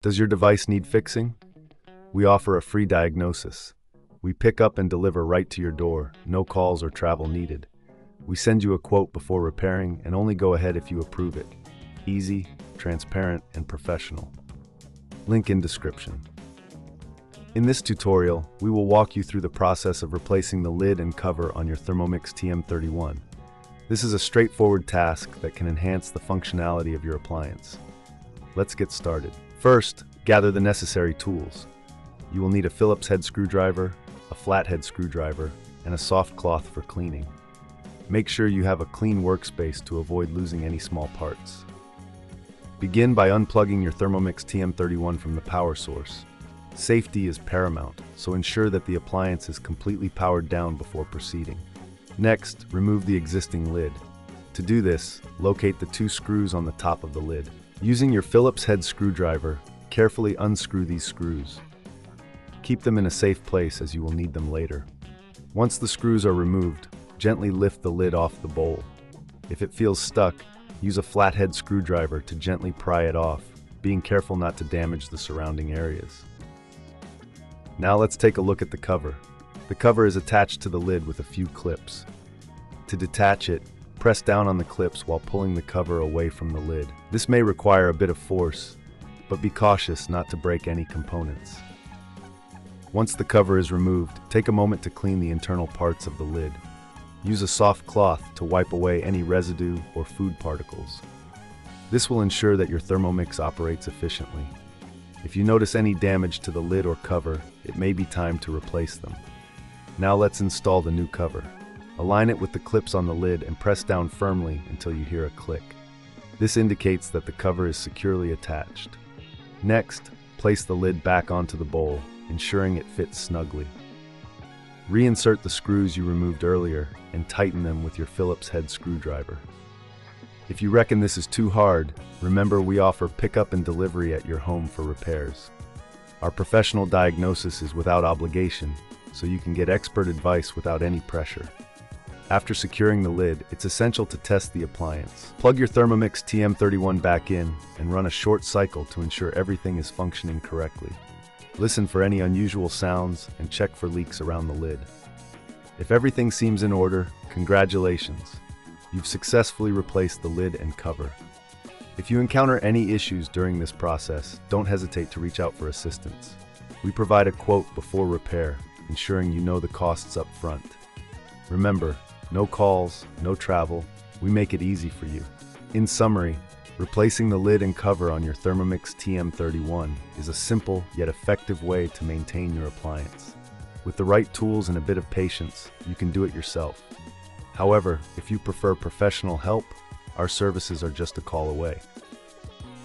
Does your device need fixing? We offer a free diagnosis. We pick up and deliver right to your door, no calls or travel needed. We send you a quote before repairing and only go ahead if you approve it. Easy, transparent, and professional. Link in description. In this tutorial, we will walk you through the process of replacing the lid and cover on your Thermomix TM31. This is a straightforward task that can enhance the functionality of your appliance. Let's get started. First, gather the necessary tools. You will need a Phillips head screwdriver, a flathead screwdriver, and a soft cloth for cleaning. Make sure you have a clean workspace to avoid losing any small parts. Begin by unplugging your Thermomix TM31 from the power source. Safety is paramount, so ensure that the appliance is completely powered down before proceeding. Next, remove the existing lid. To do this, locate the two screws on the top of the lid. Using your Phillips head screwdriver, carefully unscrew these screws. Keep them in a safe place as you will need them later. Once the screws are removed, gently lift the lid off the bowl. If it feels stuck, use a flathead screwdriver to gently pry it off, being careful not to damage the surrounding areas. Now let's take a look at the cover. The cover is attached to the lid with a few clips. To detach it, press down on the clips while pulling the cover away from the lid. This may require a bit of force, but be cautious not to break any components. Once the cover is removed, take a moment to clean the internal parts of the lid. Use a soft cloth to wipe away any residue or food particles. This will ensure that your Thermomix operates efficiently. If you notice any damage to the lid or cover, it may be time to replace them. Now let's install the new cover. Align it with the clips on the lid and press down firmly until you hear a click. This indicates that the cover is securely attached. Next, place the lid back onto the bowl, ensuring it fits snugly. Reinsert the screws you removed earlier and tighten them with your Phillips head screwdriver. If you reckon this is too hard, remember we offer pickup and delivery at your home for repairs. Our professional diagnosis is without obligation, so you can get expert advice without any pressure. After securing the lid, it's essential to test the appliance. Plug your Thermomix TM31 back in and run a short cycle to ensure everything is functioning correctly. Listen for any unusual sounds and check for leaks around the lid. If everything seems in order, congratulations. You've successfully replaced the lid and cover. If you encounter any issues during this process, don't hesitate to reach out for assistance. We provide a quote before repair, ensuring you know the costs up front. Remember, no calls, no travel. We make it easy for you. In summary, replacing the lid and cover on your Thermomix TM31 is a simple yet effective way to maintain your appliance. With the right tools and a bit of patience, you can do it yourself. However, if you prefer professional help, our services are just a call away.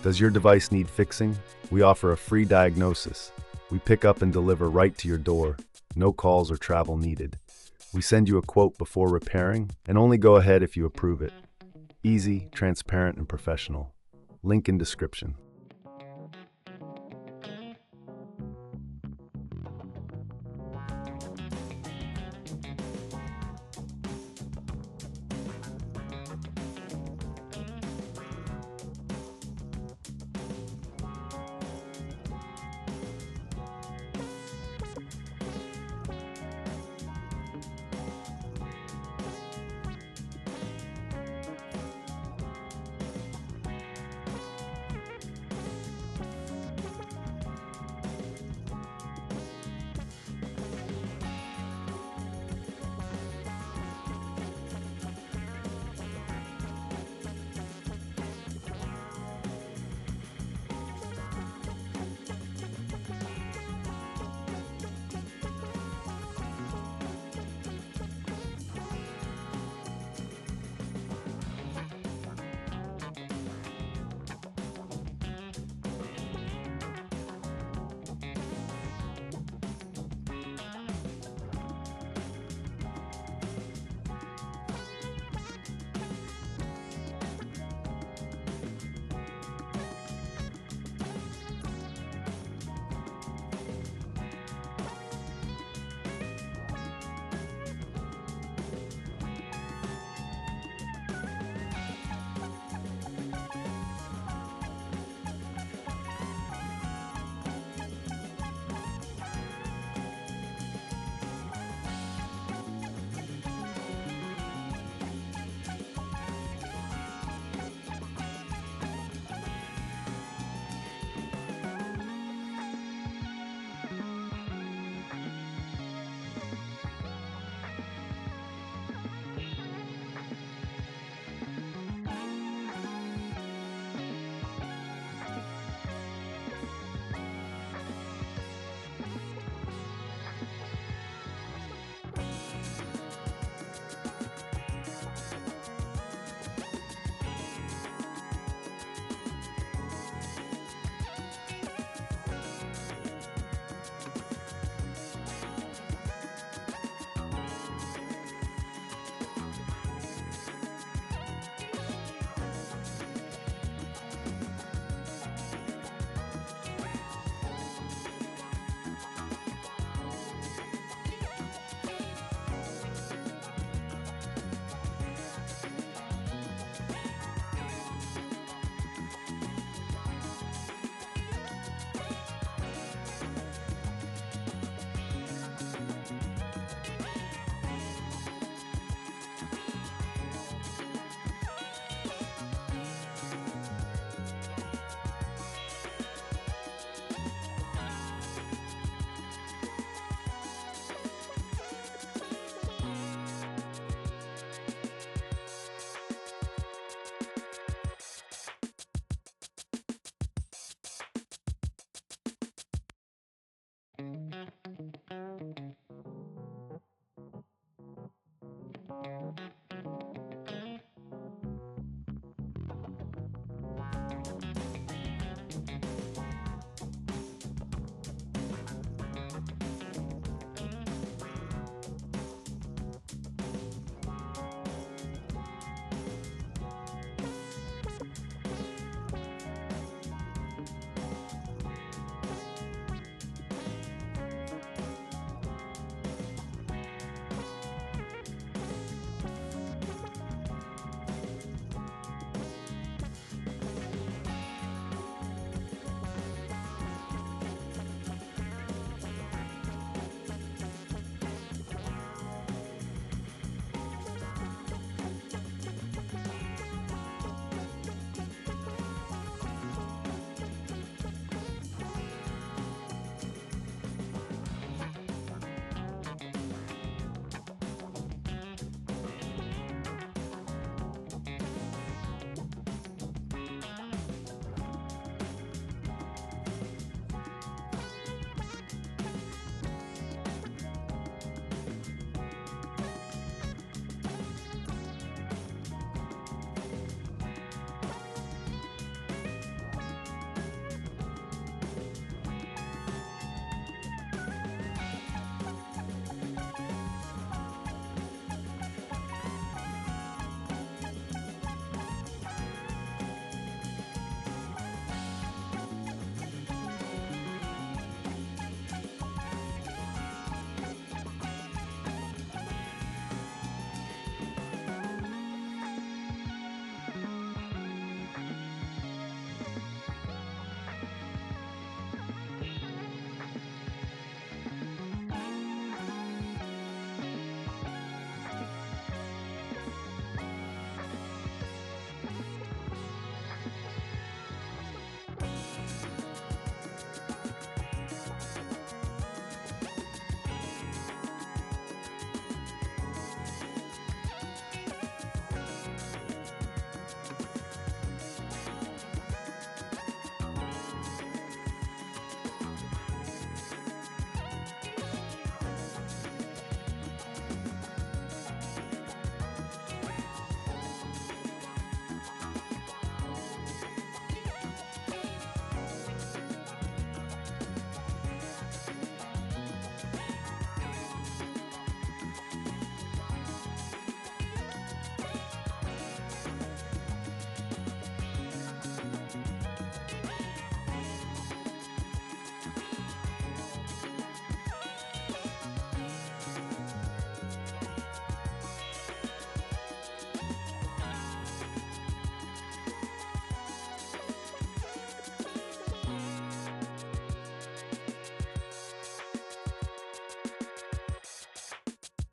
Does your device need fixing? We offer a free diagnosis. We pick up and deliver right to your door, no calls or travel needed. We send you a quote before repairing and only go ahead if you approve it. Easy, transparent, and professional. Link in description.